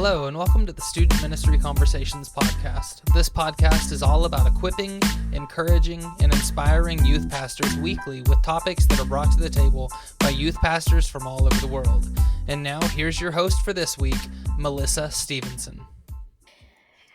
Hello, and welcome to the Student Ministry Conversations podcast. This podcast is all about equipping, encouraging, and inspiring youth pastors weekly with topics that are brought to the table by youth pastors from all over the world. And now, here's your host for this week, Melissa Stevenson.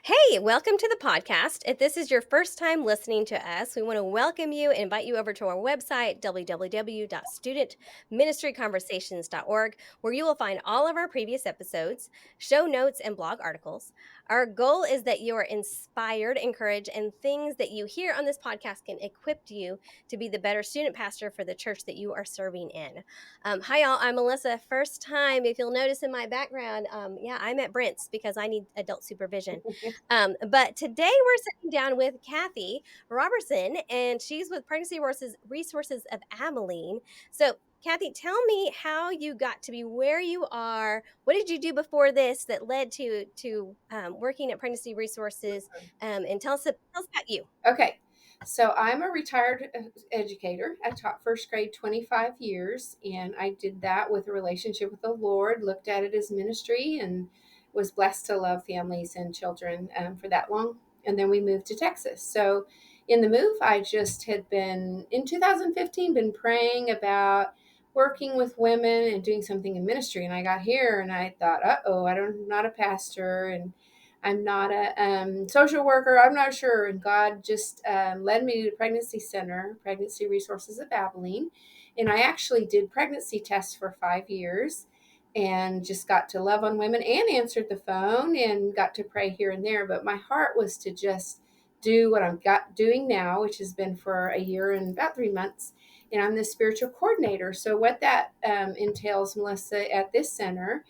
Hey, welcome to the podcast. If this is your first time listening to us, we want to welcome you and invite you over to our website, www.studentministryconversations.org, where you will find all of our previous episodes, show notes, and blog articles. Our goal is that you are inspired, encouraged, and things that you hear on this podcast can equip you to be the better student pastor for the church that you are serving in. Hi, y'all. I'm Melissa. First time, if you'll notice in my background, I'm at Brent's because I need adult supervision. But today we're sitting down with Cathy Roberson, and she's with Pregnancy Resources of Abilene. So, Cathy, tell me how you got to be where you are. What did you do before this that led to working at Pregnancy Resources? And tell us about you. Okay, so I'm a retired educator. I taught first grade 25 years, and I did that with a relationship with the Lord, looked at it as ministry, and was blessed to love families and children for that long. And then we moved to Texas. So in the move, I just had been, in 2015, been praying about working with women and doing something in ministry. And I got here and I thought, I'm not a pastor, and I'm not a social worker. I'm not sure. And God just led me to the Pregnancy Center, Pregnancy Resources of Abilene. And I actually did pregnancy tests for 5 years and just got to love on women and answered the phone and got to pray here and there. But my heart was to just do what I'm doing now, which has been for a year and about 3 months. And I'm the spiritual coordinator. So what that entails, Melissa, at this center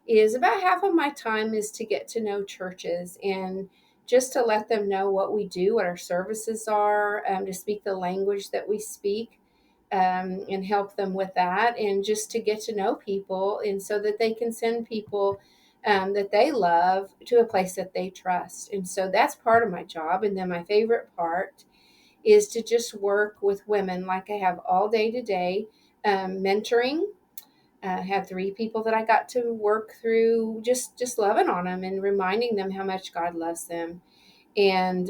is about half of my time is to get to know churches and just to let them know what we do, what our services are, to speak the language that we speak, and help them with that, and just to get to know people, and so that they can send people that they love to a place that they trust. And so that's part of my job. And then my favorite part is to just work with women like I have all day today, mentoring. I have 3 people that I got to work through, just loving on them and reminding them how much God loves them, and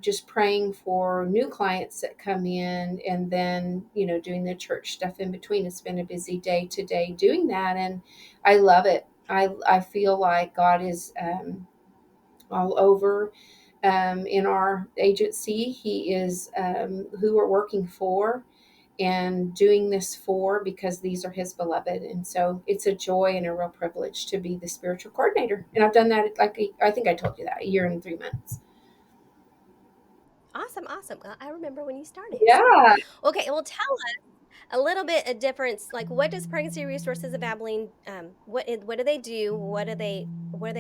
just praying for new clients that come in, and then doing the church stuff in between. It's been a busy day today doing that, and I love it. I feel like God is all over in our agency. He is who we're working for and doing this for, because these are his beloved. And so it's a joy and a real privilege to be the spiritual coordinator. And I've done that, I think I told you that, a year and 3 months. Awesome. Well, I remember when you started. Yeah. So, okay, well, tell us a little bit of difference. Like, what does Pregnancy Resources of Abilene? What do they do? What are they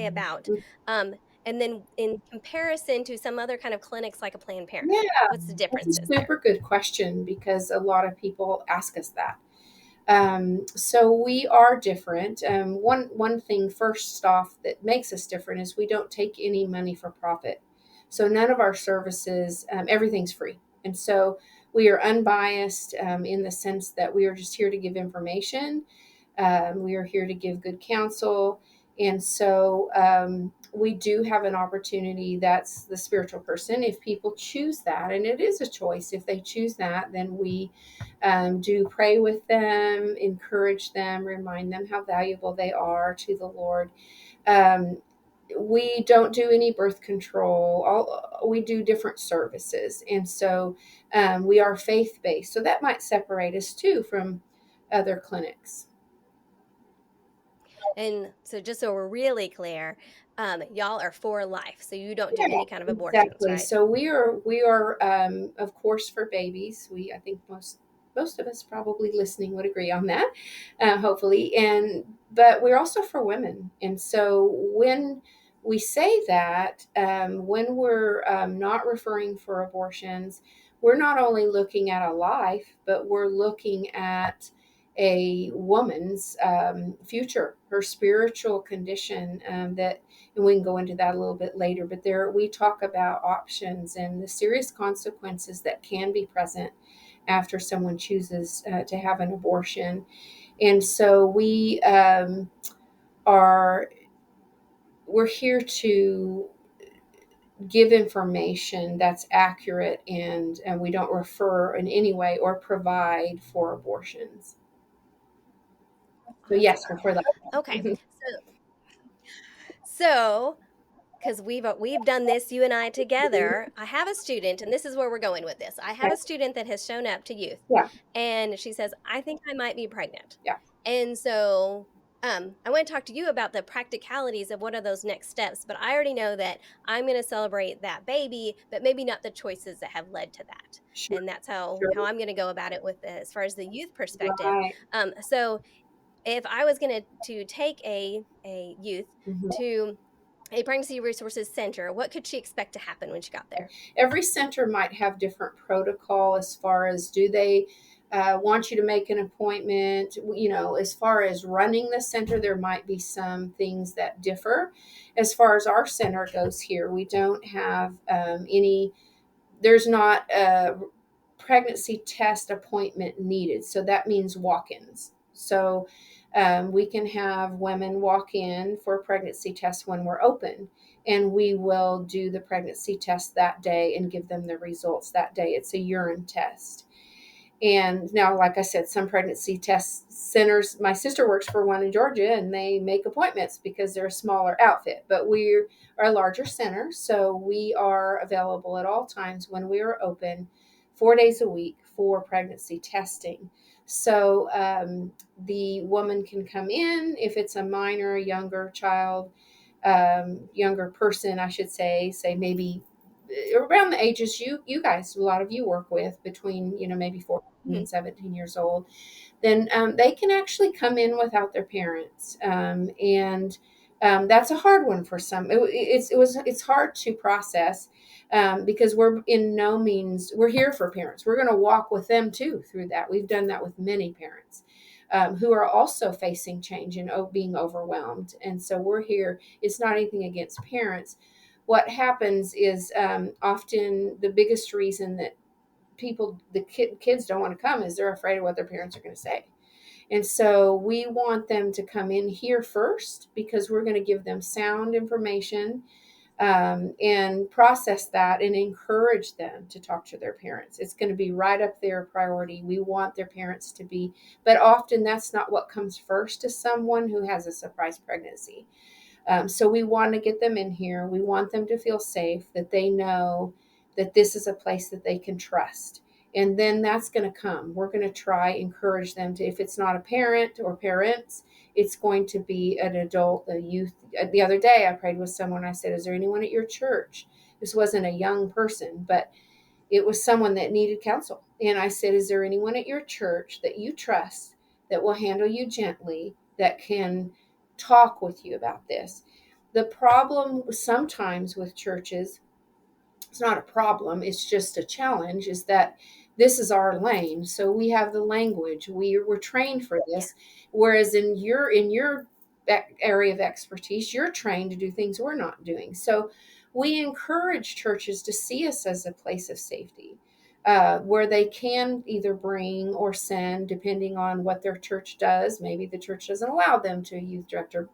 about? Um, and then in comparison to some other kind of clinics like a Planned Parenthood, Yeah. what's the That's a differences there? super good question, because a lot of people ask us that. So we are different. One thing first off that makes us different is we don't take any money for profit. So none of our services, everything's free. And so we are unbiased in the sense that we are just here to give information. We are here to give good counsel. And so we do have an opportunity. That's the spiritual person. If people choose that, and it is a choice, if they choose that, then we do pray with them, encourage them, remind them how valuable they are to the Lord. We don't do any birth control. We do different services. And so we are faith-based. So that might separate us too from other clinics. And so, just so we're really clear, y'all are for life, so you don't do Yeah, any kind of abortions, exactly. right? So we are of course for babies. I think most of us probably listening would agree on that, hopefully. But we're also for women. And so when we say that, when we're not referring for abortions, we're not only looking at a life, but we're looking at a woman's future, her spiritual condition, that, and we can go into that a little bit later. But there we talk about options and the serious consequences that can be present after someone chooses to have an abortion. And so we are we're here to give information that's accurate, and we don't refer in any way or provide for abortions. So yes, Awesome. we're for that. Okay. So because we've done this, you and I together. I have a student, and this is where we're going with this. I have Okay. a student that has shown up to youth, Yeah, and she says, "I think I might be pregnant." yeah, And so I want to talk to you about the practicalities of what are those next steps. But I already know that I'm going to celebrate that baby, but maybe not the choices that have led to that. sure, And that's how sure. I'm going to go about it with as far as the youth perspective. Right. So if I was going to take a youth Mhm. to a pregnancy resources center, what could she expect to happen when she got there? Every center might have different protocol as far as do they want you to make an appointment. As far as running the center, there might be some things that differ. As far as our center goes here, we don't have any, there's not a pregnancy test appointment needed. So that means walk-ins. So we can have women walk in for a pregnancy test when we're open, and we will do the pregnancy test that day and give them the results that day. It's a urine test. And now, like I said, some pregnancy test centers, my sister works for one in Georgia, and they make appointments because they're a smaller outfit. But we are a larger center, so we are available at all times when we are open, 4 days a week for pregnancy testing. So the woman can come in if it's a minor, younger child, younger person, I should say maybe around the ages you guys, a lot of you work with, between maybe 14 Mhm. and 17 years old, then they can actually come in without their parents, and that's a hard one for some. It's hard to process, because we're in no means, we're here for parents. We're going to walk with them too through that. We've done that with many parents who are also facing change and being overwhelmed, and so we're here. It's not anything against parents. What happens is often the biggest reason that kids don't want to come is they're afraid of what their parents are going to say. And so we want them to come in here first because we're going to give them sound information, and process that and encourage them to talk to their parents. It's going to be right up their priority. We want their parents to be, but often that's not what comes first to someone who has a surprise pregnancy. So we want to get them in here. We want them to feel safe, that they know that this is a place that they can trust. And then that's going to come. We're going to try encourage them to, if it's not a parent or parents, it's going to be an adult, a youth. The other day I prayed with someone. I said, "Is there anyone at your church?" This wasn't a young person, but it was someone that needed counsel. And I said, "Is there anyone at your church that you trust, that will handle you gently, that can talk with you about this?" The problem sometimes with churches, it's not a problem, it's just a challenge, is that this is our lane. So we have the language. We're trained for Yeah. this. Whereas in your area of expertise, you're trained to do things we're not doing. So we encourage churches to see us as a place of safety, where they can either bring or send, depending on what their church does. Maybe the church doesn't allow them to a youth director,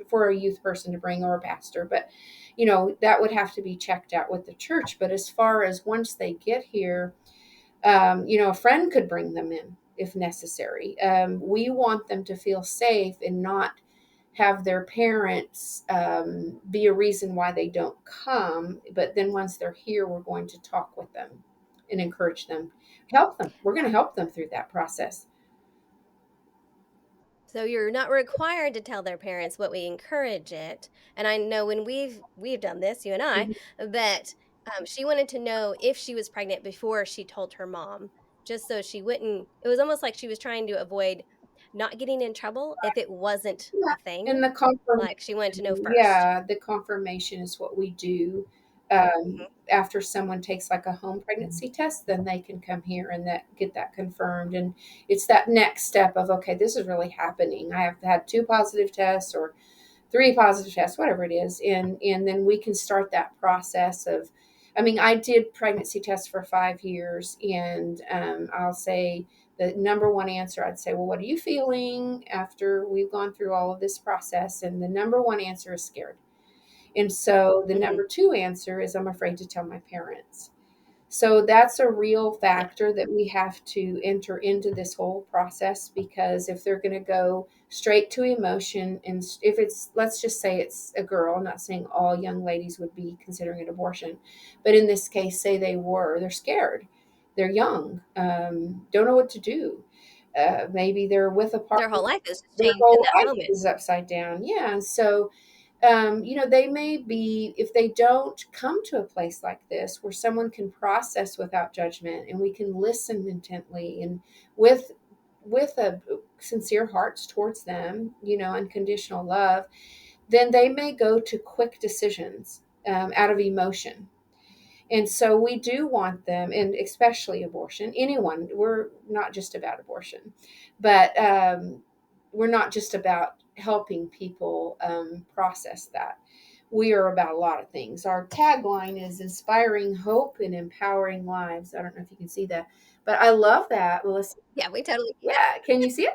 for a youth person to bring, or a pastor, but that would have to be checked out with the church. But as far as once they get here, a friend could bring them in if necessary. We want them to feel safe and not have their parents be a reason why they don't come. But then once they're here, we're going to talk with them and encourage them, help them. We're going to help them through that process. So you're not required to tell their parents, but we encourage it. And I know when we've done this, you and I, Mhm. that she wanted to know if she was pregnant before she told her mom, just so she wouldn't. It was almost like she was trying to avoid not getting in trouble if it wasn't Yeah, a thing. and the confirmation, Like she wanted to know first. yeah, the confirmation is what we do. Mhm. After someone takes like a home pregnancy test, then they can come here and get that confirmed. And it's that next step of, okay, this is really happening. I have had 2 positive tests or 3 positive tests, whatever it is, and then we can start that process of. I mean, I did pregnancy tests for 5 years, and I'll say the number one answer, I'd say, "Well, what are you feeling after we've gone through all of this process?" And the number one answer is scared. And so the number two answer is, I'm afraid to tell my parents. So that's a real factor that we have to enter into this whole process, because if they're going to go straight to emotion, and if it's, let's just say it's a girl, I'm not saying all young ladies would be considering an abortion, but in this case, say they're scared, they're young, don't know what to do. Maybe they're with a Their partner, whole life is their changed in whole that life moment. is upside down. Yeah. And so they may be, if they don't come to a place like this where someone can process without judgment, and we can listen intently and with a sincere hearts towards them, unconditional love, then they may go to quick decisions out of emotion. And so we do want them, and especially abortion, anyone, we're not just about abortion, but we're not just about helping people process that. We are about a lot of things. Our tagline is inspiring hope and empowering lives. I don't know if you can see that, but I love that, Melissa. Yeah, we totally can. Yeah, can you see it?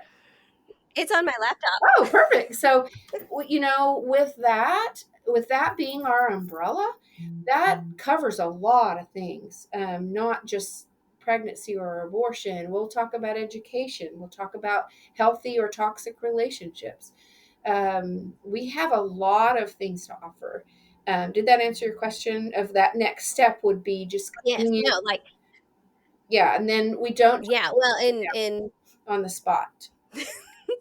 It's on my laptop. Oh, perfect. So, with that being our umbrella, that covers a lot of things, not just pregnancy or abortion. We'll talk about education. We'll talk about healthy or toxic relationships. We have a lot of things to offer. Did that answer your question? Of that next step would be just Yes, coming in, no, like, yeah, and then we don't yeah, well, in on the spot.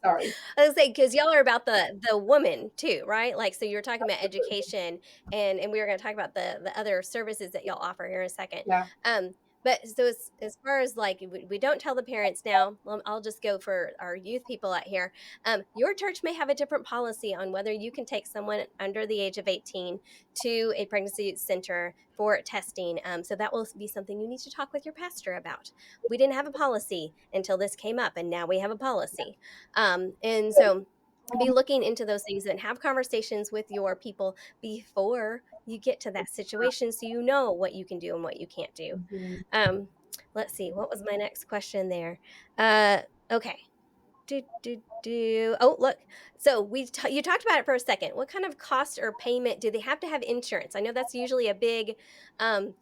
Sorry. I was say because y'all are about the woman too, right? Like, so you were talking about education, and we were going to talk about the other services that y'all offer here in a second. Yeah. But so as far as like we don't tell the parents now. I'll just go for our youth people out here. Your church may have a different policy on whether you can take someone under the age of 18 to a pregnancy center for testing. So that will be something you need to talk with your pastor about. We didn't have a policy until this came up, and now we have a policy. And so be looking into those things and have conversations with your people before you get to that situation so you know what you can do and what you can't do. Mhm. Um, let's see, what was my next question there? Okay. Oh, look. So you talked about it for a second. What kind of cost or payment do they have to have insurance? I know that's usually a big um,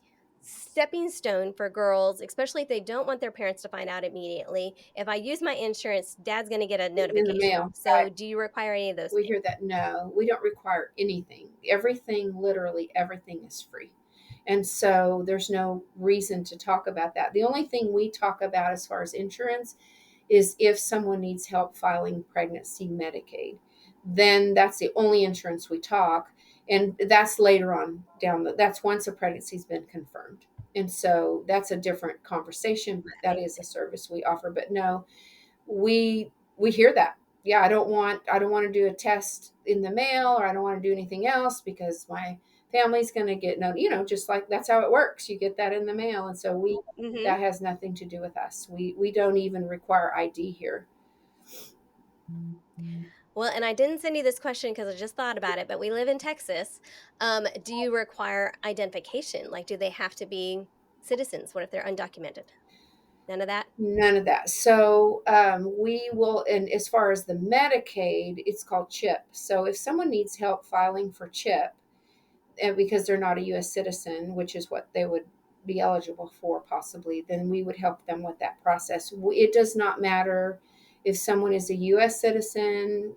stepping stone for girls, especially if they don't want their parents to find out immediately. If I use my insurance, dad's going to get a In the notification. mail, So, right? do you require any of those We things? hear that. No, we don't require anything. Everything, literally everything, is free. And so there's no reason to talk about that. The only thing we talk about as far as insurance is if someone needs help filing pregnancy Medicaid, then that's the only insurance we talk. And that's later on that's once a pregnancy's been confirmed. And so that's a different conversation, but that is a service we offer. But no, we hear that. Yeah, I don't want to do a test in the mail, or I don't want to do anything else because my family's going to get no, just like that's how it works. You get that in the mail. And so Hmm. that has nothing to do with us. We don't even require ID here. Well, and I didn't send you this question because I just thought about it, but we live in Texas. Do you require identification? Like, do they have to be citizens? What if they're undocumented? None of that? None of that. So we will, and as far as the Medicaid, it's called CHIP. So if someone needs help filing for CHIP, and because they're not a U.S. citizen, which is what they would be eligible for possibly, then we would help them with that process. It does not matter if someone is a U.S. citizen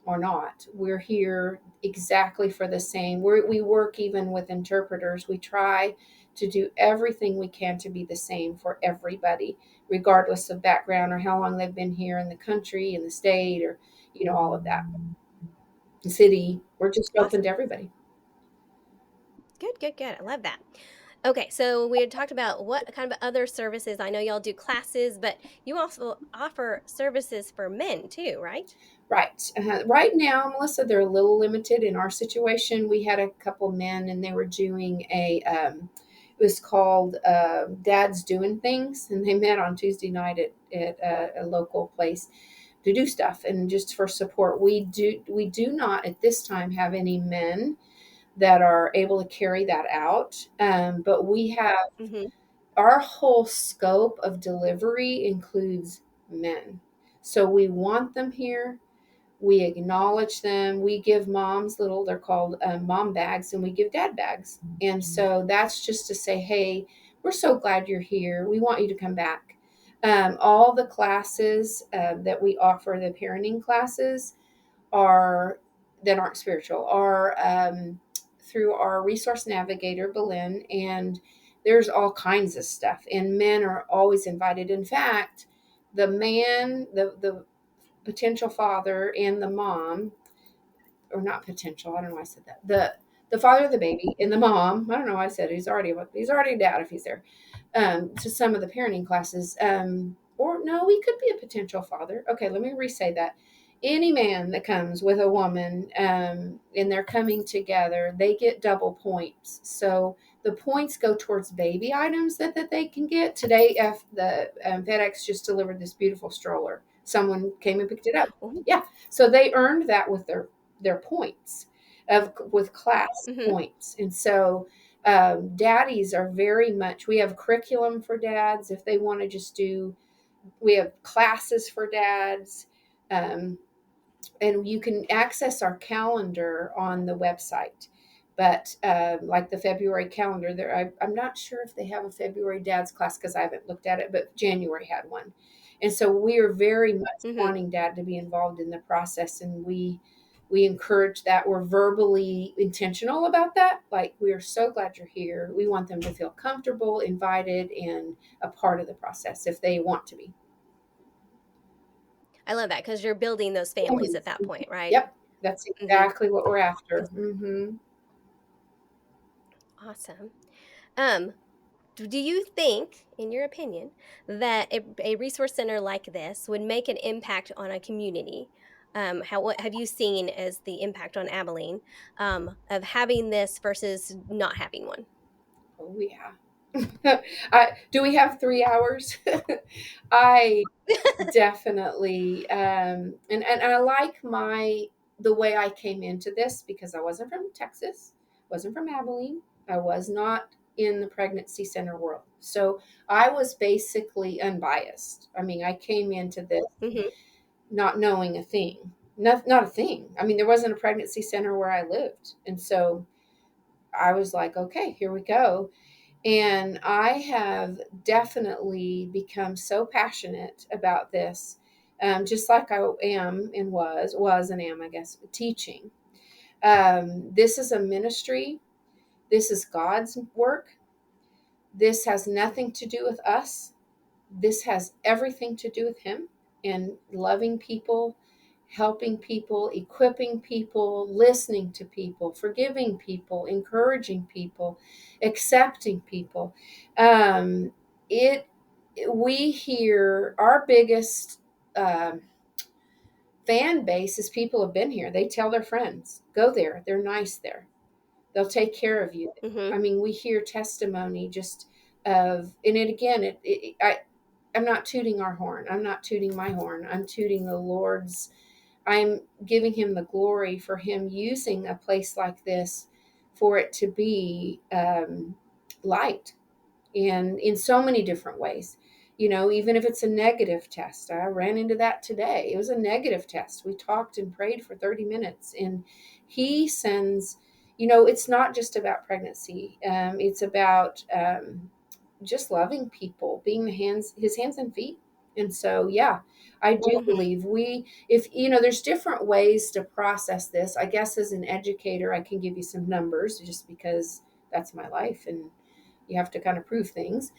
or not. We're here exactly for the same. We work even with interpreters. We try to do everything we can to be the same for everybody, regardless of background or how long they've been here in the country, in the state, or all of that. The city. We're just open Awesome. to everybody. Good, good, good. I love that. Okay, so we had talked about what kind of other services. I know y'all do classes, but you also offer services for men too, right? Right. Right now, Melissa, they're a little limited in our situation. We had a couple men, and they were doing it was called Dad's Doing Things, and they met on Tuesday night at a local place to do stuff and just for support. We do not at this time have any men that are able to carry that out, but we have Mm-hmm. our whole scope of delivery includes men. So we want them here. We acknowledge them. We give moms they're called mom bags, and we give dad bags. And so that's just to say, hey, we're so glad you're here. We want you to come back. All the classes that we offer, the parenting classes, are that aren't spiritual, are through our resource navigator, Belen, and there's all kinds of stuff. And men are always invited. In fact, the potential father and the mom, or not potential, I don't know why I said that. The father of the baby and the mom, I don't know why I said it. He's already a dad if he's there. To some of the parenting classes. Or no, he could be a potential father. Okay, let me re-say that. Any man that comes with a woman, and they're coming together, they get double points. So the points go towards baby items that they can get. Today, the FedEx just delivered this beautiful stroller. Someone came and picked it up. Ooh. Yeah, so they earned that with their points, with class Mm-hmm. points, and so daddies are very much, we have curriculum for dads if they want to just do, we have classes for dads, and you can access our calendar on the website. But like the February calendar, I'm not sure if they have a February dad's class because I haven't looked at it, but January had one. And so we are very much Mm-hmm. wanting dad to be involved in the process, and we encourage that. We're verbally intentional about that. Like, we are so glad you're here. We want them to feel comfortable, invited, and a part of the process if they want to be. I love that, because you're building those families at that point, right? Yep, that's Mm-hmm. exactly what we're after. Mm-hmm. Awesome. Um, do you think, in your opinion, that a resource center like this would make an impact on a community? What have you seen as the impact on Abilene, of having this versus not having one? Oh yeah. Do we have 3 hours? I definitely, and I like the way I came into this, because I wasn't from Texas, wasn't from Abilene, I was not in the pregnancy center world. So I was basically unbiased. I mean, I came into this Mm-hmm. not knowing a thing, not a thing. I mean, there wasn't a pregnancy center where I lived. And so I was like, okay, here we go. And I have definitely become so passionate about this, just like I am and was and am, I guess, teaching. This is a ministry. This is God's work. This has nothing to do with us. This has everything to do with Him, and loving people, helping people, equipping people, listening to people, forgiving people, encouraging people, accepting people. Um, it we hear our biggest um fan base is people have been here. They tell their friends, go there. They're nice there. They'll take care of you. Mm-hmm. I mean, we hear testimony just of, and it again, I'm not tooting our horn. I'm not tooting my horn. I'm tooting the Lord's. I'm giving Him the glory for Him using a place like this for it to be light, and in so many different ways. Even if it's a negative test, I ran into that today. It was a negative test. We talked and prayed for 30 minutes, and He sends, it's not just about pregnancy. It's about just loving people, being His hands and feet. And so, yeah, I do Mm-hmm. believe if there's different ways to process this. I guess as an educator, I can give you some numbers just because that's my life, and you have to kind of prove things.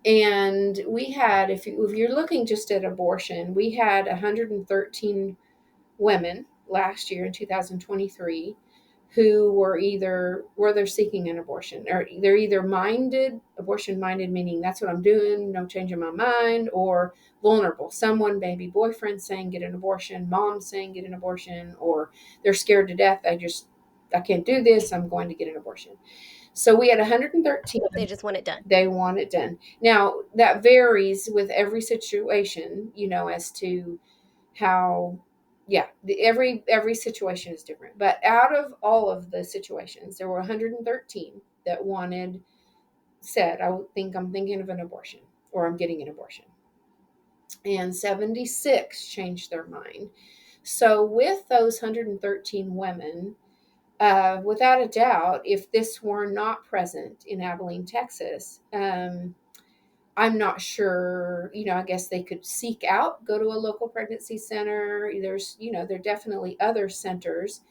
And we had, if you're looking just at abortion, we had 113 women last year in 2023 who were they're seeking an abortion, or they're either abortion minded, meaning that's what I'm doing, no changing my mind, or vulnerable. Someone, maybe boyfriend, saying get an abortion, mom saying get an abortion, or they're scared to death. I can't do this. I'm going to get an abortion. So we had 113. They just want it done. They want it done. Now, that varies with every situation, as to how, yeah, every situation is different. But out of all of the situations, there were 113 that said, I'm thinking of an abortion, or I'm getting an abortion. And 76 changed their mind. So with those 113 women, without a doubt, if this were not present in Abilene, Texas, I'm not sure, I guess they could seek out, go to a local pregnancy center. There are definitely other centers.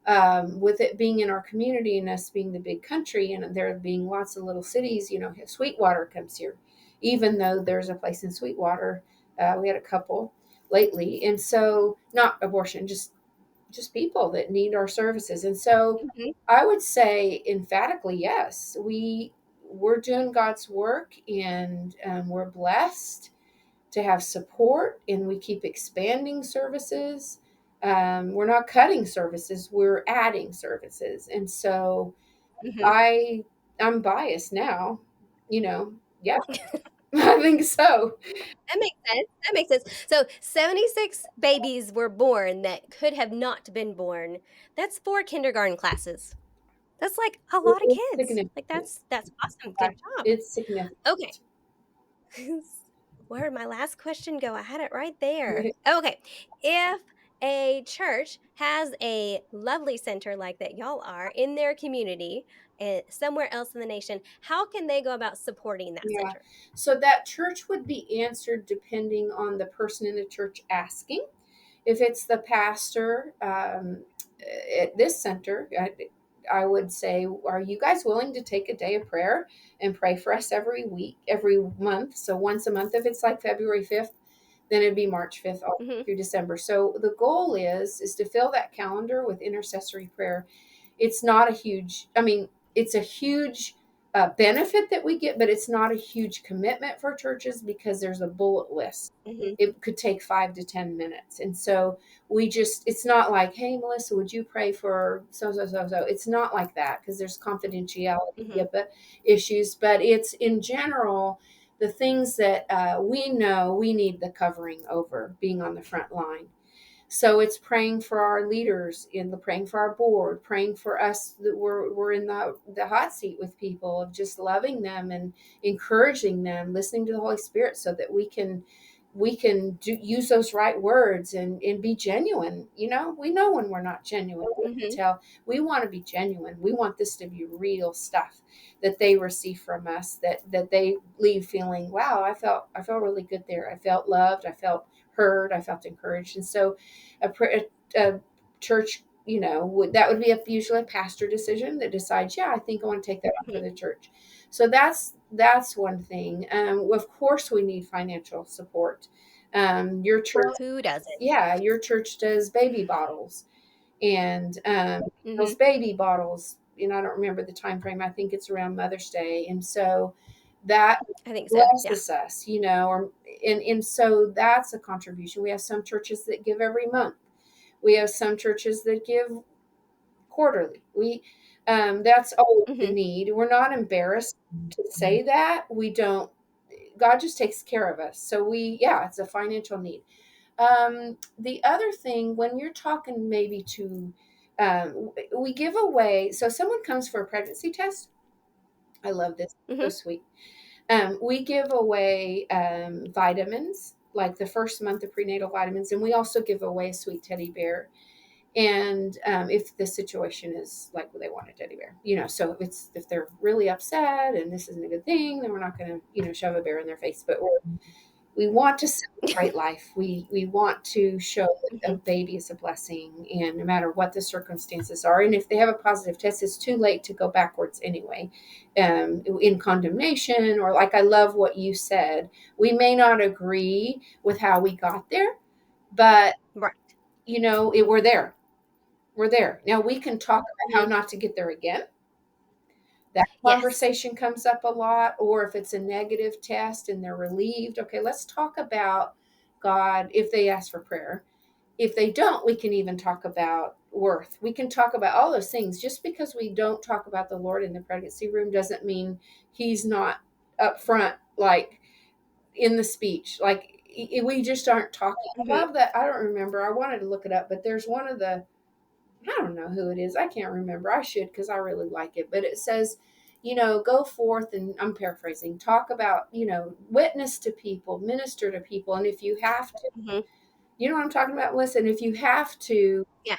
With it being in our community and us being the big country and there being lots of little cities, Sweetwater comes here, even though there's a place in Sweetwater. We had a couple lately. And so, not abortion, just people that need our services. And so Mhm. I would say emphatically, yes, we're doing God's work, and we're blessed to have support, and we keep expanding services. We're not cutting services, we're adding services. And so Mhm. I I'm biased now, yeah. I think so. That makes sense. That makes sense. So 76 babies were born that could have not been born. That's 4 kindergarten classes. That's like a lot of It's kids. Like significant. that's awesome. Good job. It's significant. Okay. Where did my last question go? I had it right there. Okay. If a church has a lovely center like that y'all are in their community somewhere else in the nation, how can they go about supporting that Yeah. center? So that church would be answered depending on the person in the church asking. If it's the pastor at this center, I would say, are you guys willing to take a day of prayer and pray for us every week, every month? So once a month, if it's like February 5th, then it'd be March 5th all Hmm. through December. So the goal is to fill that calendar with intercessory prayer. It's not a huge, I mean, it's a huge benefit that we get, but it's not a huge commitment for churches because there's a bullet list. Hmm. It could take 5 to 10 minutes. And so it's not like, hey, Melissa, would you pray for so, so, so, so. It's not like that because there's confidentiality Hmm. issues, but it's in general the things that we know we need the covering over being on the front line. So it's praying for our leaders, praying for our board, praying for us that we're in the hot seat with people, of just loving them and encouraging them, listening to the Holy Spirit, so that use those right words and be genuine. We know when we're not genuine. We can Hmm. tell. We want to be genuine. We want this to be real stuff that they receive from us. That they leave feeling, wow, I felt really good there. I felt loved. I felt heard. I felt encouraged. And so a church, that would be usually a pastor decision that decides, yeah, I think I want to take that on for Hmm. the church. So that's one thing. Of course, we need financial support. Your church, Who doesn't? yeah, your church does baby bottles, and those Hmm. baby bottles. I don't remember the time frame. I think it's around Mother's Day, and so that I think so. Yeah. blesses us, and so that's a contribution. We have some churches that give every month. We have some churches that give quarterly. That's always the Hmm. need. We're not embarrassed to say that. We don't. God just takes care of us. So yeah, it's a financial need. The other thing, when you're talking maybe to, we give away. So someone comes for a pregnancy test. I love this. So Hmm. sweet. We give away vitamins, like the first month of prenatal vitamins, and we also give away a sweet teddy bear. And if the situation is like they want a teddy bear, so if they're really upset and this isn't a good thing, then we're not going to shove a bear in their face. But we want to celebrate life. We want to show that a Hmm. baby is a blessing, and no matter what the circumstances are, and if they have a positive test, it's too late to go backwards anyway, in condemnation. Or, like, I love what you said. We may not agree with how we got there, but Right. we're there. We're there now. We can talk about how Hmm. not to get there again. That Yes. conversation comes up a lot. Or if it's a negative test and they're relieved, okay, let's talk about God if they ask for prayer. If they don't, we can even talk about worth. We can talk about all those things. Just because we don't talk about the Lord in the pregnancy room doesn't mean he's not up front, like in the speech. Like, we just aren't talking. I Hmm. love that. I don't remember. I wanted to look it up, but there's one of the, I don't know who it is. I can't remember. I should, because I really like it. But it says, go forth, and I'm paraphrasing, talk about, witness to people, minister to people. And if you have to, Hmm. You know what I'm talking about? Listen, if you have to, Yeah.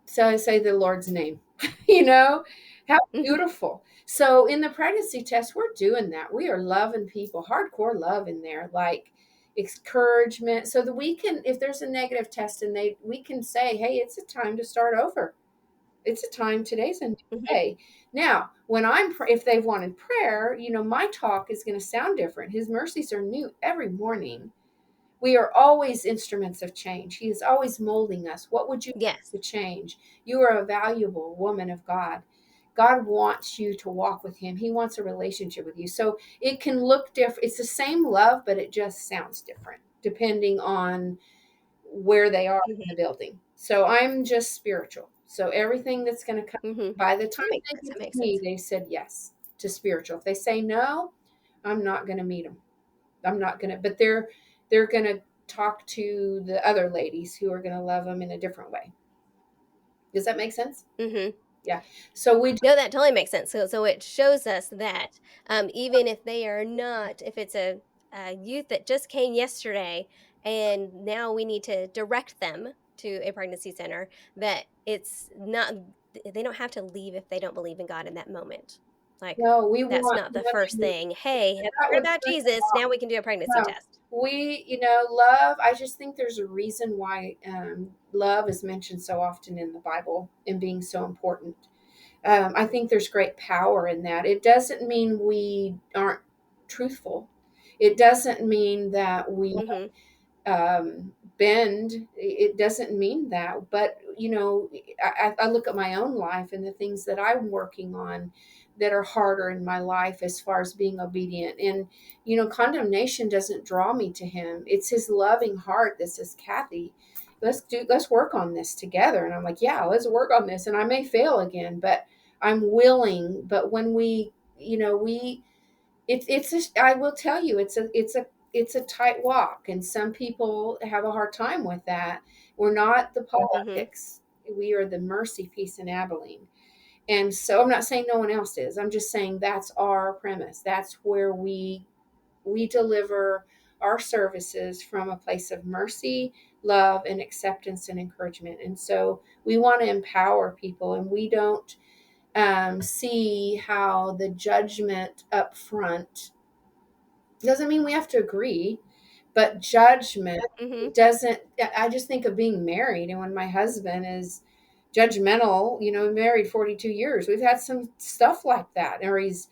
so I say the Lord's name, you know, how Mhm. beautiful. So in the pregnancy test, we're doing that. We are loving people, hardcore love in there, like encouragement, so that we can, if there's a negative test and we can say, hey, it's a time to start over. It's a time, today's a new Mhm. day. Now, when if they've wanted prayer, my talk is going to sound different. His mercies are new every morning. We are always instruments of change. He is always molding us. What would you Yes. like to change? You are a valuable woman of God. God wants you to walk with him. He wants a relationship with you. So it can look different. It's the same love, but it just sounds different depending on where they are in the Mhm. building. So I'm just spiritual. So everything that's going to come, Mhm. by the time That makes they sense. get That to makes me, sense. they said yes to spiritual. If they say no, I'm not going to meet them. I'm not going to, but they're going to talk to the other ladies who are going to love them in a different way. Does that make sense? Mhm. Yeah. So we No, that totally makes sense. So it shows us that, even if they are not, if it's a youth that just came yesterday and now we need to direct them to a pregnancy center, that it's not, they don't have to leave if they don't believe in God in that moment. Like, no, we that's want not the want first to, thing. Hey, have that you heard would about put them Jesus? Now we can do a pregnancy no. test. We, love, I just think there's a reason why love is mentioned so often in the Bible and being so important. I think there's great power in that. It doesn't mean we aren't truthful. It doesn't mean that we Mhm. bend. It doesn't mean that. But, I look at my own life and the things that I'm working on that are harder in my life as far as being obedient. And, condemnation doesn't draw me to him. It's his loving heart that says, Cathy, let's work on this together. And I'm like, yeah, let's work on this. And I may fail again, but I'm willing. But when it's just, I will tell you, it's a tight walk, and some people have a hard time with that. We're not the Mhm. politics. We are the mercy piece in Abilene. And so I'm not saying no one else is. I'm just saying that's our premise. That's where we deliver our services from a place of mercy, love, and acceptance and encouragement. And so we want to empower people, and we don't see how the judgment up front doesn't mean we have to agree, but judgment Mhm. doesn't. I just think of being married, and when my husband is judgmental, married 42 years, we've had some stuff like that, or he's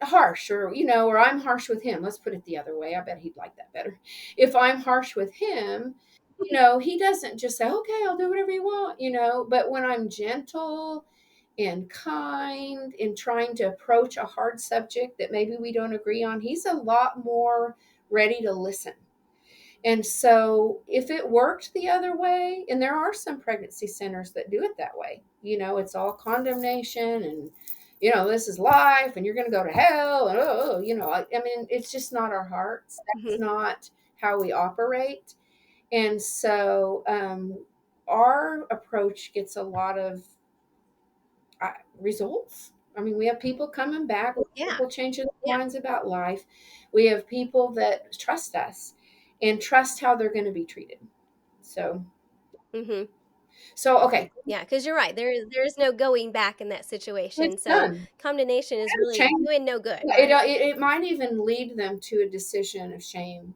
harsh, or I'm harsh with him. Let's put it the other way. I bet he'd like that better. If I'm harsh with him, he doesn't just say, okay, I'll do whatever you want, but when I'm gentle and kind in trying to approach a hard subject that maybe we don't agree on, he's a lot more ready to listen. And so if it worked the other way, and there are some pregnancy centers that do it that way, it's all condemnation and, this is life and you're going to go to hell. And, I mean, it's just not our hearts. That's Mhm. not how we operate. And so our approach gets a lot of results. I mean, we have people coming back, Yeah. people changing their Yeah. minds about life. We have people that trust us and trust how they're going to be treated. So, Mhm. okay, Yeah, because 'cause you're right, there is no going back in that situation, it's so done. condemnation is It'll really change. doing no good, It, right? it, it might even lead them to a decision of shame,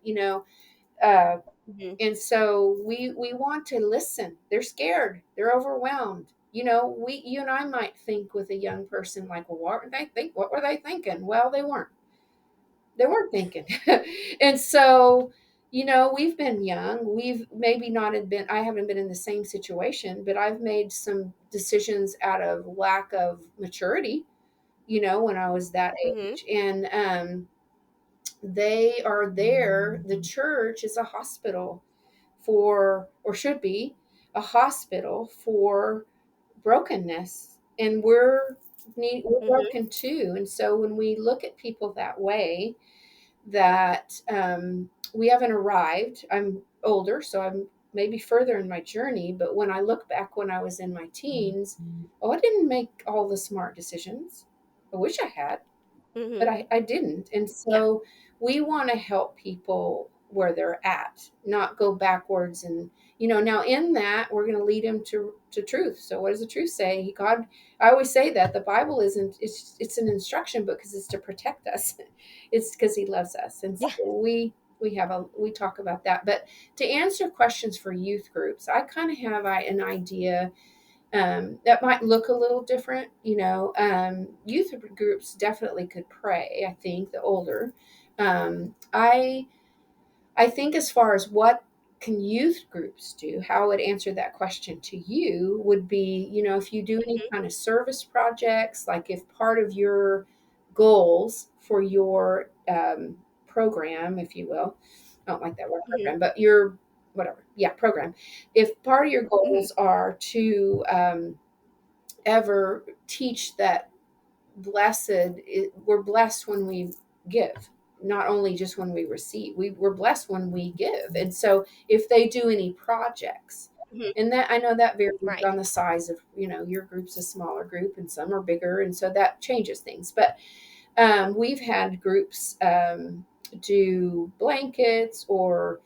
uh, Mhm. and so we want to listen. They're scared. They're overwhelmed. You and I might think with a young person like, well, what were they think? What were they thinking? Well, they weren't. They weren't thinking. And so, we've been young. We've maybe not have been, I haven't been in the same situation, but I've made some decisions out of lack of maturity, when I was that Mhm. age. And they are there. The church is a hospital for, or should be a hospital for brokenness. And we're Mhm. broken too. And so when we look at people that way, that we haven't arrived. I'm older, so I'm maybe further in my journey. But when I look back when I was in my teens, oh, I didn't make all the smart decisions. I wish I had, but Mhm. I didn't. And Yeah. so we want to help people where they're at, not go backwards. And now in that we're going to lead them to truth. So what does the truth say? God, I always say that the Bible isn't, it's an instruction book, because it's to protect us. It's because he loves us. And so Yeah. we talk about that. But to answer questions for youth groups, I kind of have an idea that might look a little different. Youth groups definitely could pray. I think the older, I think as far as what can youth groups do, how I would answer that question to you would be, if you do any kind of service projects, like if part of your goals for your program, if you will, I don't like that word program, but your whatever, yeah, program. If part of your goals are to ever teach that we're blessed when we give, not only just when we receive. We're blessed when we give. And so if they do any projects, and that I know that varies Right. on the size of, your group's a smaller group and some are bigger, and so that changes things. But we've had groups do blankets, or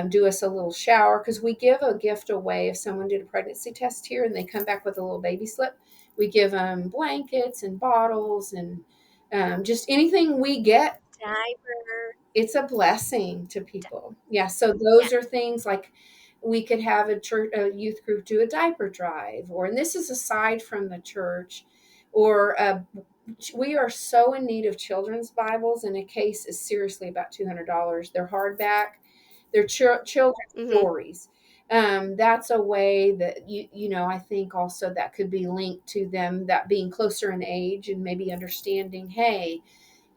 do us a little shower, because we give a gift away. If someone did a pregnancy test here and they come back with a little baby slip, we give them blankets and bottles, and just anything we get. Diaper. It's a blessing to people. Yeah. So those Yeah. are things like we could have a youth group do a diaper drive, and this is aside from the church, or we are so in need of children's Bibles, and a case is seriously about $200. They're hardback. They're children's stories. That's a way that I think also that could be linked to them that being closer in age and maybe understanding, hey,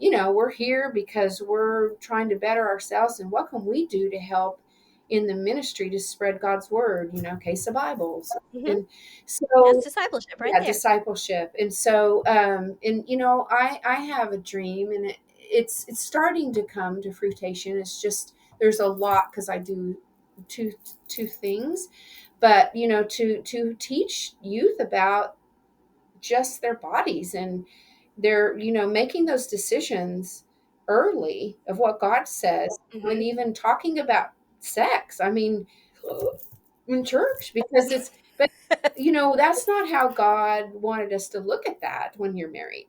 we're here because we're trying to better ourselves, and what can we do to help in the ministry to spread God's word, case of Bibles. And That's so, discipleship right yeah, there. discipleship. And so, I have a dream, and it's starting to come to fruition. It's just, there's a lot, because I do two things, but to teach youth about just their bodies, and they're making those decisions early of what God says, and even talking about sex. I mean, in church, because but that's not how God wanted us to look at that when you're married.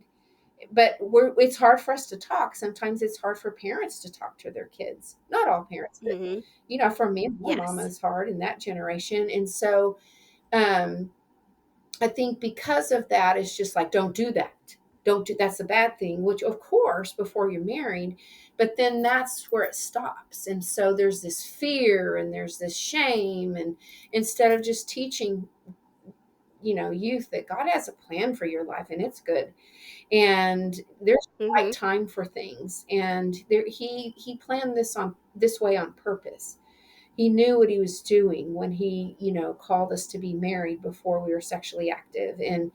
But it's hard for us to talk. Sometimes it's hard for parents to talk to their kids. Not all parents, but for me and my mama, Yes. it's hard in that generation. And so um I think because of that, it's just like, don't do that. Don't do, that's a bad thing, which of course, before you're married, but then that's where it stops. And so there's this fear and there's this shame. And instead of just teaching, youth that God has a plan for your life and it's good. And there's a right time for things. And he planned this way on purpose. He knew what he was doing when he, called us to be married before we were sexually active. And,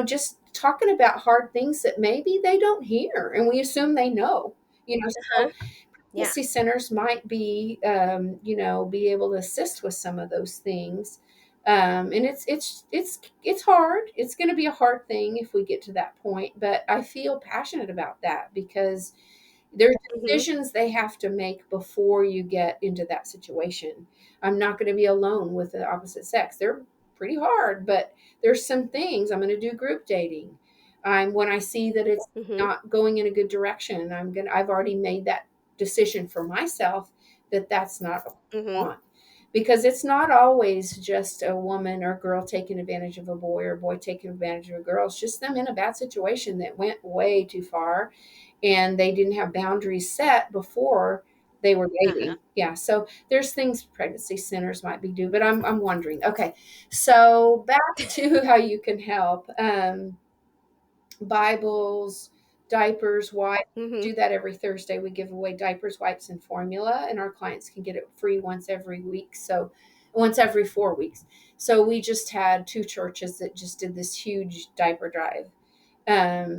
just talking about hard things that maybe they don't hear and we assume they know. So Yeah. pregnancy centers might be, be able to assist with some of those things. And it's hard. It's going to be a hard thing if we get to that point. But I feel passionate about that, because there's decisions they have to make before you get into that situation. I'm not going to be alone with the opposite sex. They're pretty hard, but there's some things. I'm going to do group dating. When I see that it's not going in a good direction, I've already made that decision for myself that that's not what I want. Because it's not always just a woman or girl taking advantage of a boy, or a boy taking advantage of a girl. It's just them in a bad situation that went way too far, and they didn't have boundaries set before they were dating. Yeah. So there's things pregnancy centers might be doing, but I'm wondering. Okay. So back to how you can help. Bibles, diapers, wipes. Do that every Thursday. We give away diapers, wipes, and formula, and our clients can get it free once every week. So once every 4 weeks. So we just had 2 churches that just did this huge diaper drive.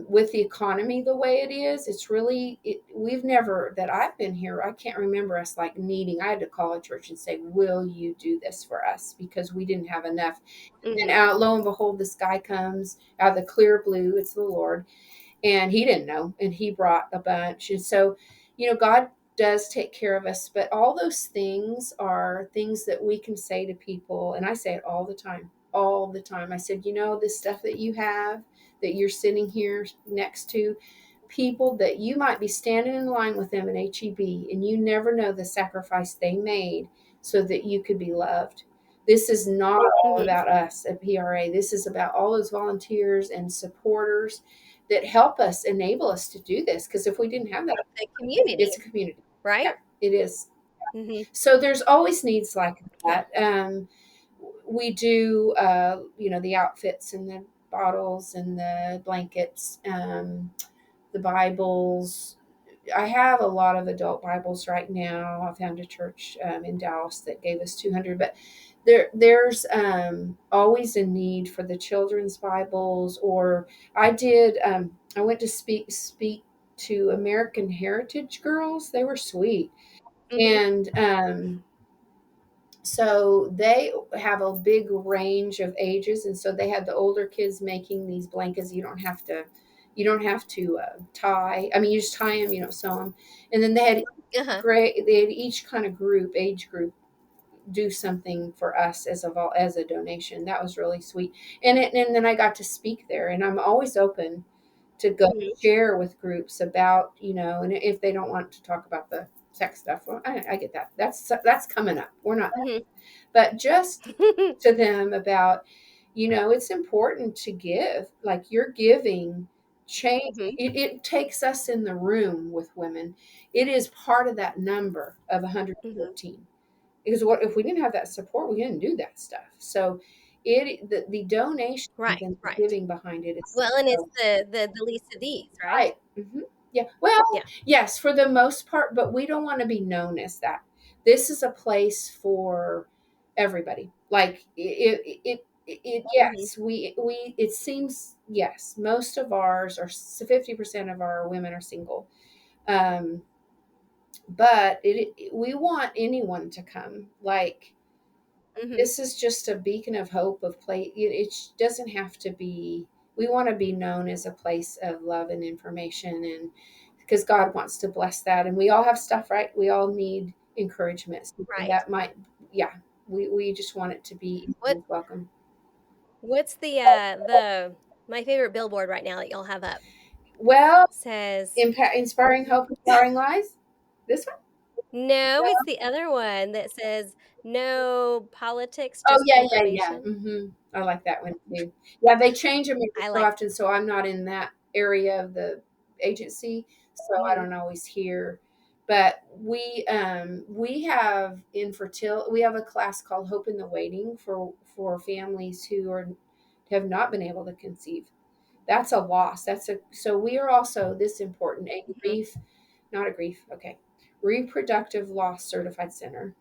With the economy the way it is, it's really, we've never, that I've been here, I can't remember us like needing, I had to call a church and say, will you do this for us? Because we didn't have enough. And out, lo and behold, this guy comes out of the clear blue. It's the Lord. And he didn't know. And he brought a bunch. And so, God does take care of us. But all those things are things that we can say to people. And I say it all the time, all the time. I said, this stuff that you have, that you're sitting here next to, people that you might be standing in line with them at HEB, and you never know the sacrifice they made so that you could be loved. This is not all Mhm. about us at PRA. This is about all those volunteers and supporters that help us, enable us to do this. Because if we didn't have that, The community, it's a community. right? Yeah, it is. Mm-hmm. So there's always needs like Yeah. that. We do, the outfits and the bottles and the blankets, the Bibles. I have a lot of adult Bibles right now. I found a church in Dallas that gave us 200, but there's always a need for the children's Bibles. Or I went to speak to American Heritage girls. They were sweet. Mm-hmm. And so they have a big range of ages, and so they had the older kids making these blankets. You don't have to tie. I mean, you just tie them, you don't sew them. And then Uh-huh. they had each kind of age group do something for us as a donation. That was really sweet. And then I got to speak there, and I'm always open to go Mm-hmm. share with groups about, and if they don't want to talk about the sex stuff, well, I get that. That's coming up. We're not, but just Mm-hmm. to them about, it's important to give. Like, your giving change. Mm-hmm. It takes us in the room with women. It is part of that number of Mm-hmm. 114. Because what if we didn't have that support, we didn't do that stuff. So the donations Right. and the Right. giving behind it is Well, and it's so the least of these, right? right. Yeah. Well, Yeah. yes, for the most part, but we don't want to be known as that. This is a place for everybody. Like, Mm-hmm. yes, it seems, yes, most of ours are 50% of our women are single. Um, but we want anyone to come. Like, Mm-hmm. this is just a beacon of hope of play. It doesn't have to be. We want to be known as a place of love and information, and because God wants to bless that. And we all have stuff, right? We all need encouragement. So Right. that might, yeah. We just want it to be What welcome. what's the my favorite billboard right now that y'all have up Well, says inspiring hope, empowering lives. This one. no, it's the other one that says no politics, Oh, just yeah. information. I like that one too. Yeah, they change them every I so like often, so I'm not in that area of the agency, so I mhm. don't always hear. But we have infertility. We have a class called Hope in the Waiting for families who have not been able to conceive. That's a loss. So we are also this important a Mhm. grief, not a grief. Okay, reproductive loss certified center.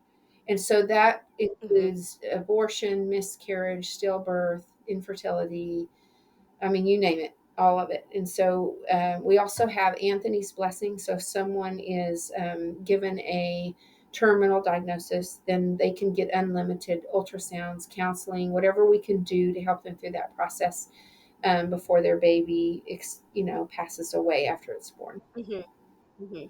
And so that Mhm. includes abortion, miscarriage, stillbirth, infertility. I mean, you name it, all of it. And so we also have Anthony's blessing. So if someone is given a terminal diagnosis, then they can get unlimited ultrasounds, counseling, whatever we can do to help them through that process before their baby, passes away after it's born. Mhm. Mhm.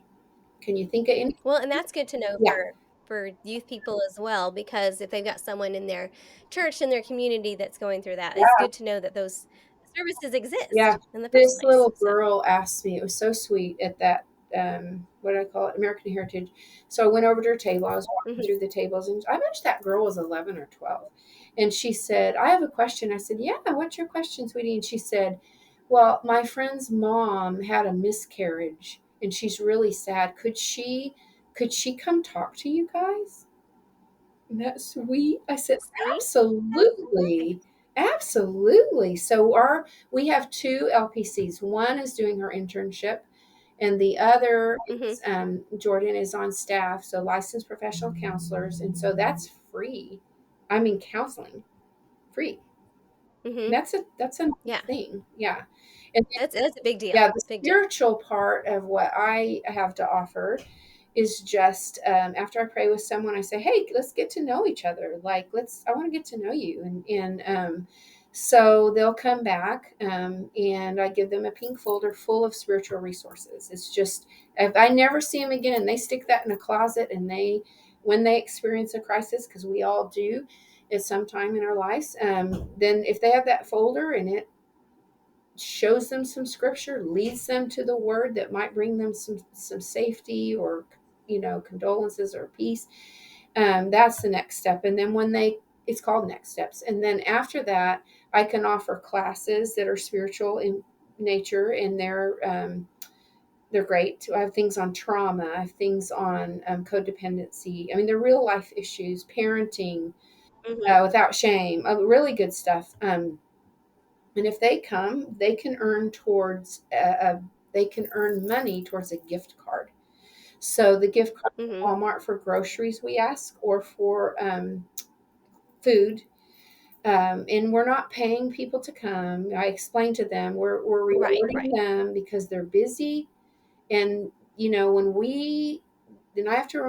Can you think of any? Well, and that's good to know Yeah, for youth people as well, because if they've got someone in their church, in their community that's going through that, it's yeah. good to know that those services Yeah, exist in the first this place. little So, girl asked me. It was so sweet at that. What do I call it? American Heritage. So I went over to her table. I was walking mhm, through the tables, and I bet that girl was 11 or 12. And she said, "I have a question." I said, "Yeah, what's your question, sweetie?" And she said, "Well, my friend's mom had a miscarriage, and she's really sad. Could she come talk to you guys?" Isn't that sweet? I said, see? Absolutely. absolutely. Absolutely. So we have two LPCs. One is doing her internship, and the other Mhm. is Jordan is on staff, so licensed professional counselors, and so that's free. I mean, counseling free. And Mhm. that's a Yeah. thing. Yeah. And That's a big deal. yeah, the Big deal. spiritual part of what I have to offer is just after I pray with someone, I say, "Hey, let's get to know each other. Like, I want to get to know you." And So they'll come back, and I give them a pink folder full of spiritual resources. It's just, if I never see them again, they stick that in a closet, and when they experience a crisis, because we all do at some time in our lives, then if they have that folder and it shows them some scripture, leads them to the word that might bring them some safety, or condolences or peace, that's the next step. And then it's called next steps. And then after that, I can offer classes that are spiritual in nature, and they're great. I have things on trauma. I have things on codependency. I mean, they're real life issues, parenting without shame, really good stuff. And if they come, they can earn they can earn money towards a gift card. So the gift card at Mm-hmm. Walmart for groceries, we ask, or for food. And we're not paying people to come. I explain to them we're Right. rewarding them because they're busy. And then I have to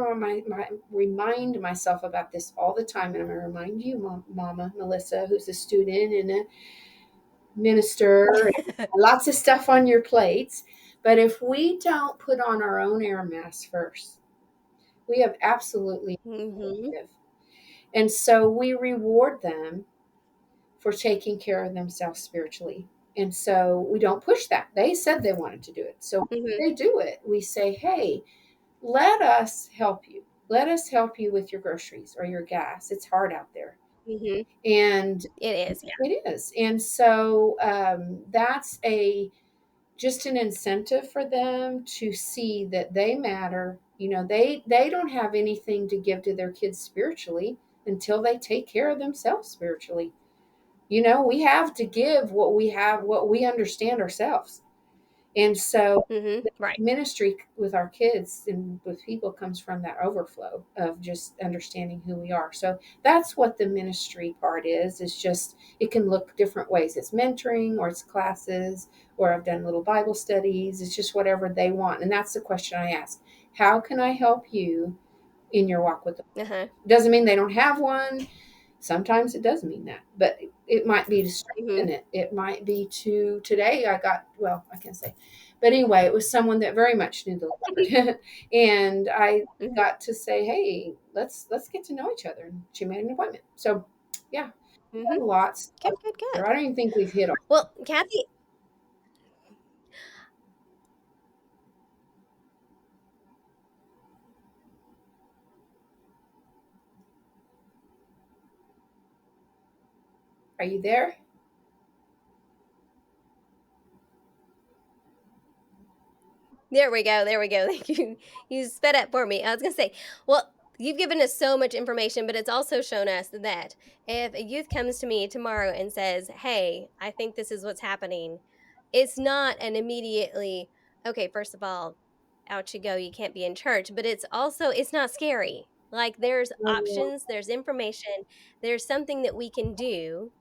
remind myself about this all the time. And I'm going to remind you, Mama Melissa, who's a student and a minister, and lots of stuff on your plates. But if we don't put on our own air mask first, we have absolutely Mm-hmm. no. And so we reward them for taking care of themselves spiritually. And so we don't push that. They said they wanted to do it. So Mm-hmm. they do it. We say, hey, let us help you. Let us help you with your groceries or your gas. It's hard out there. Mm-hmm. And It is. Yeah. it is. And so that's just an incentive for them to see that they matter. They don't have anything to give to their kids spiritually until they take care of themselves spiritually. We have to give what we have, what we understand ourselves. And so Mm-hmm. the Right. ministry with our kids and with people comes from that overflow of just understanding who we are. So that's what the ministry part is just, it can look different ways. It's mentoring, or it's classes, or I've done little Bible studies. It's just whatever they want. And that's the question I ask. How can I help you in your walk with the Lord? Uh-huh. Doesn't mean they don't have one. Sometimes it does mean that, but it might be to Mm-hmm. strengthen it. It might be today I can't say, but anyway, it was someone that very much knew the Lord. And I Mm-hmm. got to say, hey, let's get to know each other. And she made an appointment. So yeah, Mm-hmm. lots Good. of Good. there. Good. I don't even think we've hit all. Well, Cathy. Are you there? There we go. There we go. Thank you. You sped up for me. I was going to say, well, you've given us so much information, but it's also shown us that if a youth comes to me tomorrow and says, hey, I think this is what's happening, it's not an immediately, okay, first of all, out you go. You can't be in church. But it's not scary. Like there's Oh, options, there's information, there's something that we can do,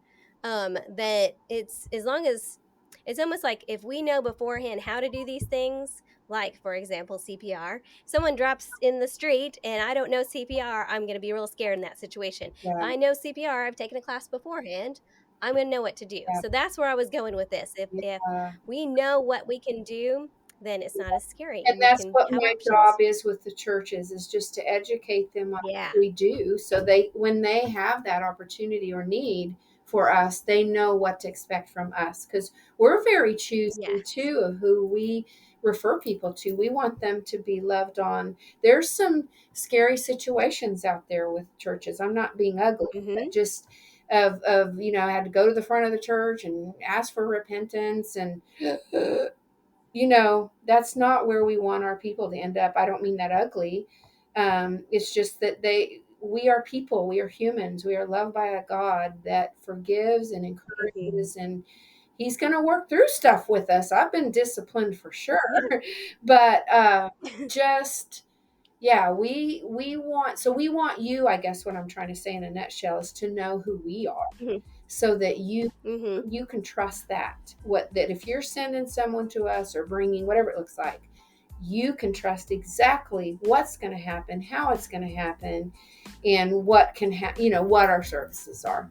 that it's as long as it's almost like if we know beforehand how to do these things, like for example CPR, someone drops in the street and I don't know CPR, I'm going to be real scared in that situation. If yeah, I know CPR, I've taken a class beforehand, I'm going to know what to do. yeah, So that's where I was going with this. If yeah. we know what we can do, then it's not as scary And and we that's can what have my job options. is with the churches, is just to educate them on Yeah. what we do, so when they have that opportunity or need for us, they know what to expect from us, because we're very choosy Yes. too of who we refer people to. We want them to be loved on. There's some scary situations out there with churches. I'm not being ugly, but Mhm. just of I had to go to the front of the church and ask for repentance, and that's not where we want our people to end up. I don't mean that ugly. It's just that we are people, we are humans, we are loved by a God that forgives and Mhm. encourages, and He's going to work through stuff with us. I've been disciplined for sure, Yeah. but just yeah, we want you. I guess what I'm trying to say in a nutshell is to know who we are, Mhm. so that you Mhm. you can trust that if you're sending someone to us or bringing whatever it looks like, you can trust exactly what's going to happen, how it's going to happen, and what can what our services are.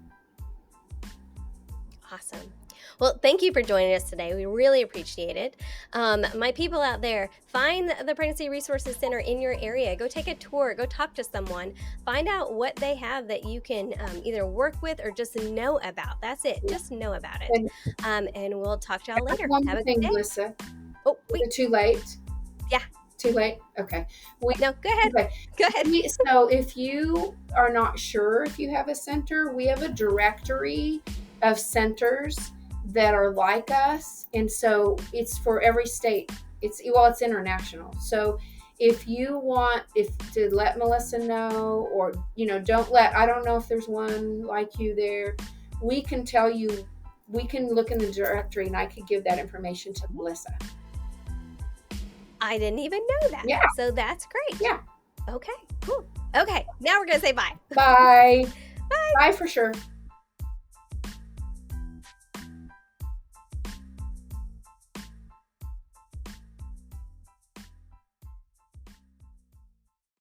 Awesome. Well, thank you for joining us today. We really appreciate it. My people out there, find the Pregnancy Resources Center in your area. Go take a tour. Go talk to someone. Find out what they have that you can either work with or just know about. That's it. Just know about it. And we'll talk to y'all later. One Have more a thing, good day. Melissa. Oh, Is wait. it too late? Yeah. Too late? Okay. No, go ahead. Okay. Go ahead. So if you are not sure if you have a center, we have a directory of centers that are like us. And so it's for every state. It's international. So if you want to let Melissa know, or, I don't know if there's one like you there, we can tell you, we can look in the directory and I could give that information to Melissa. I didn't even know that. Yeah. So that's great. Yeah. Okay, cool. Okay, now we're going to say bye. Bye. Bye for sure.